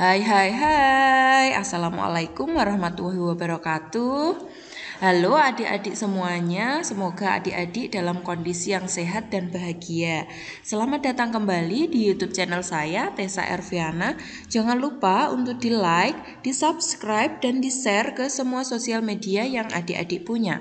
Hai, Assalamualaikum warahmatullahi wabarakatuh. Halo adik-adik semuanya, semoga adik-adik dalam kondisi yang sehat dan bahagia. Selamat datang kembali di YouTube channel saya, Tessa Erviana. Jangan lupa untuk di like, di subscribe, dan di share ke semua sosial media yang adik-adik punya.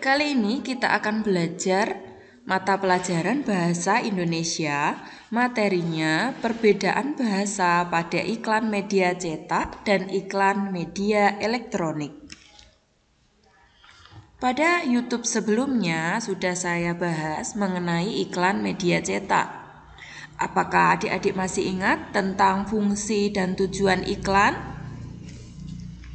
Kali ini kita akan belajar mata pelajaran Bahasa Indonesia. Materinya perbedaan bahasa pada iklan media cetak dan iklan media elektronik. Pada YouTube sebelumnya sudah saya bahas mengenai iklan media cetak. Apakah adik-adik masih ingat tentang fungsi dan tujuan iklan?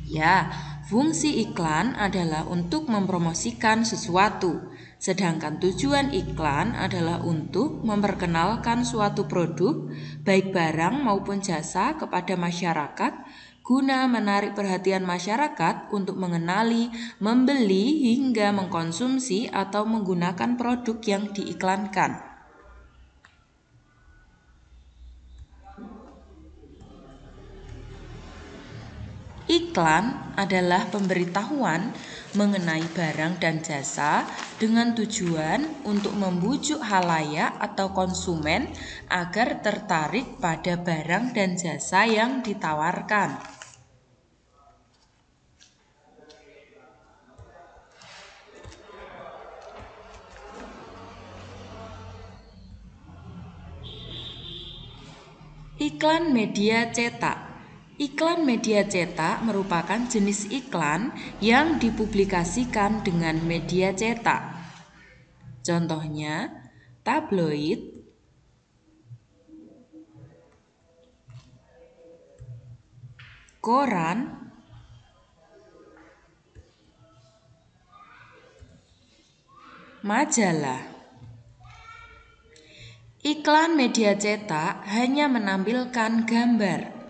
Ya, fungsi iklan adalah untuk mempromosikan sesuatu, sedangkan tujuan iklan adalah untuk memperkenalkan suatu produk, baik barang maupun jasa kepada masyarakat, guna menarik perhatian masyarakat untuk mengenali, membeli, hingga mengkonsumsi atau menggunakan produk yang diiklankan. Iklan adalah pemberitahuan mengenai barang dan jasa dengan tujuan untuk membujuk khalayak atau konsumen agar tertarik pada barang dan jasa yang ditawarkan. Iklan media cetak. Iklan media cetak merupakan jenis iklan yang dipublikasikan dengan media cetak. Contohnya, tabloid, koran, majalah. Iklan media cetak hanya menampilkan gambar.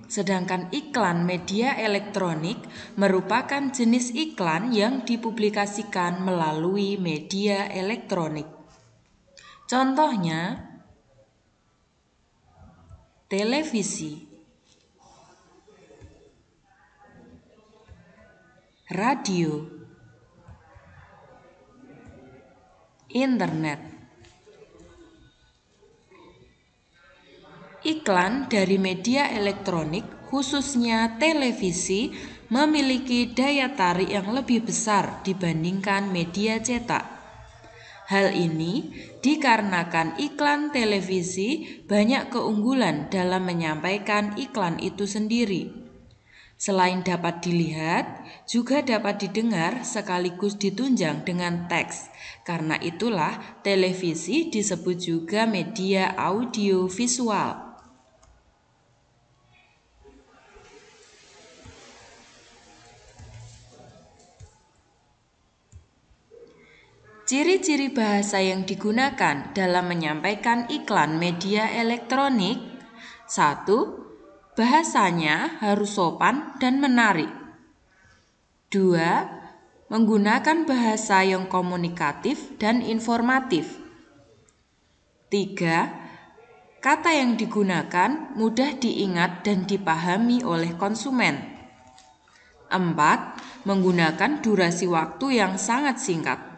Sedangkan iklan media elektronik merupakan jenis iklan yang dipublikasikan melalui media elektronik. Contohnya, televisi, radio, internet. Iklan dari media elektronik, khususnya televisi, memiliki daya tarik yang lebih besar dibandingkan media cetak. Hal ini dikarenakan iklan televisi banyak keunggulan dalam menyampaikan iklan itu sendiri. Selain dapat dilihat, juga dapat didengar sekaligus ditunjang dengan teks. Karena itulah televisi disebut juga media audio visual. Ciri-ciri bahasa yang digunakan dalam menyampaikan iklan media elektronik. 1. Bahasanya harus sopan dan menarik. 2. Menggunakan bahasa yang komunikatif dan informatif. 3. Kata yang digunakan mudah diingat dan dipahami oleh konsumen. 4. Menggunakan durasi waktu yang sangat singkat.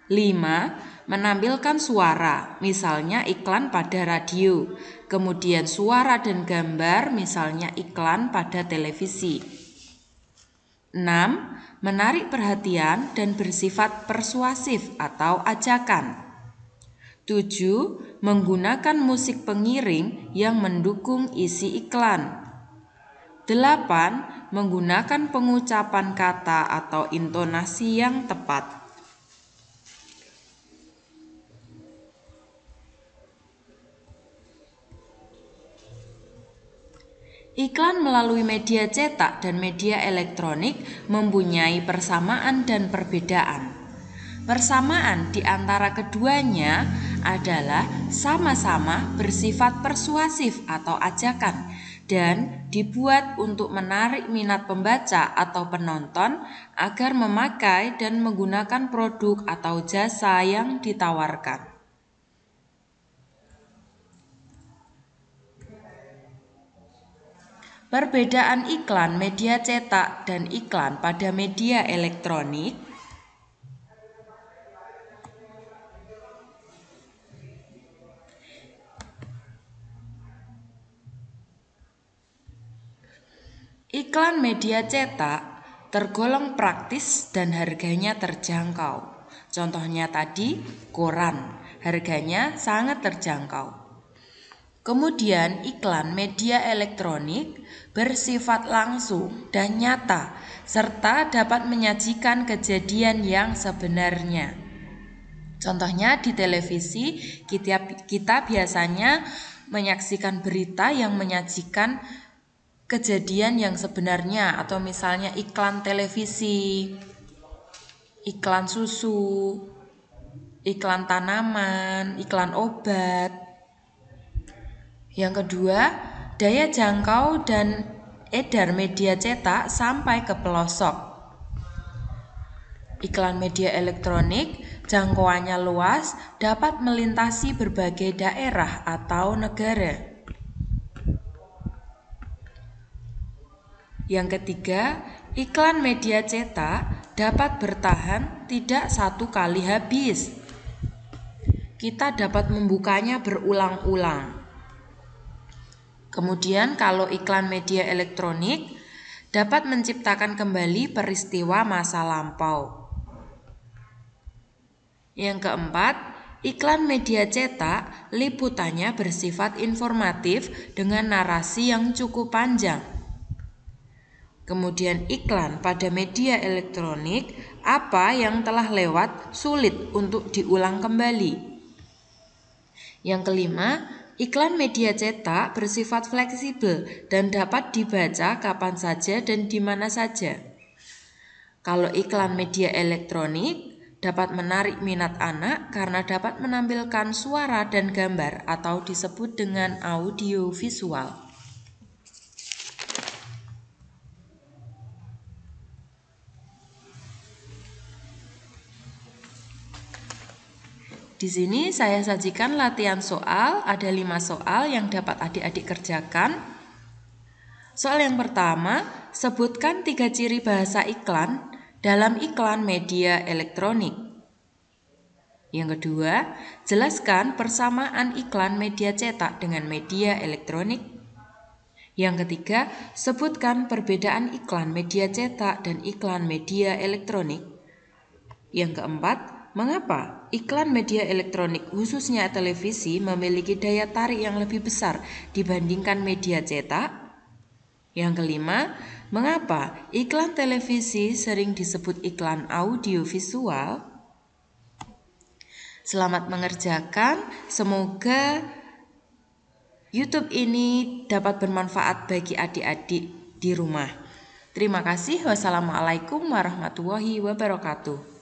5. Menampilkan suara, misalnya iklan pada radio, kemudian suara dan gambar, misalnya iklan pada televisi. 6. Menarik perhatian dan bersifat persuasif atau ajakan. 7. Menggunakan musik pengiring yang mendukung isi iklan. 8. Menggunakan pengucapan kata atau intonasi yang tepat. Iklan melalui media cetak dan media elektronik mempunyai persamaan dan perbedaan. Persamaan di antara keduanya adalah sama-sama bersifat persuasif atau ajakan, dan dibuat untuk menarik minat pembaca atau penonton agar memakai dan menggunakan produk atau jasa yang ditawarkan. Perbedaan iklan media cetak dan iklan pada media elektronik. Iklan media cetak tergolong praktis dan harganya terjangkau. Contohnya tadi, koran, harganya sangat terjangkau. Kemudian iklan media elektronik bersifat langsung dan nyata, serta dapat menyajikan kejadian yang sebenarnya. Contohnya di televisi, kita biasanya menyaksikan berita yang menyajikan kejadian yang sebenarnya, atau misalnya iklan televisi, iklan susu, iklan tanaman, iklan obat. Yang kedua, daya jangkau dan edar media cetak sampai ke pelosok. Iklan media elektronik jangkauannya luas, dapat melintasi berbagai daerah atau negara. Yang ketiga, iklan media cetak dapat bertahan tidak satu kali habis. Kita dapat membukanya berulang-ulang. Kemudian kalau iklan media elektronik dapat menciptakan kembali peristiwa masa lampau. Yang keempat, iklan media cetak liputannya bersifat informatif dengan narasi yang cukup panjang. Kemudian iklan pada media elektronik, apa yang telah lewat sulit untuk diulang kembali. Yang kelima, iklan media cetak bersifat fleksibel dan dapat dibaca kapan saja dan di mana saja. Kalau iklan media elektronik dapat menarik minat anak karena dapat menampilkan suara dan gambar atau disebut dengan audio visual. Di sini saya sajikan latihan soal, ada 5 soal yang dapat adik-adik kerjakan. Soal yang pertama, sebutkan 3 ciri bahasa iklan dalam iklan media elektronik. Yang kedua, jelaskan persamaan iklan media cetak dengan media elektronik. Yang ketiga, sebutkan perbedaan iklan media cetak dan iklan media elektronik. Yang keempat, mengapa iklan media elektronik khususnya televisi memiliki daya tarik yang lebih besar dibandingkan media cetak? Yang kelima, mengapa iklan televisi sering disebut iklan audiovisual? Selamat mengerjakan, semoga YouTube ini dapat bermanfaat bagi adik-adik di rumah. Terima kasih. Wassalamualaikum warahmatullahi wabarakatuh.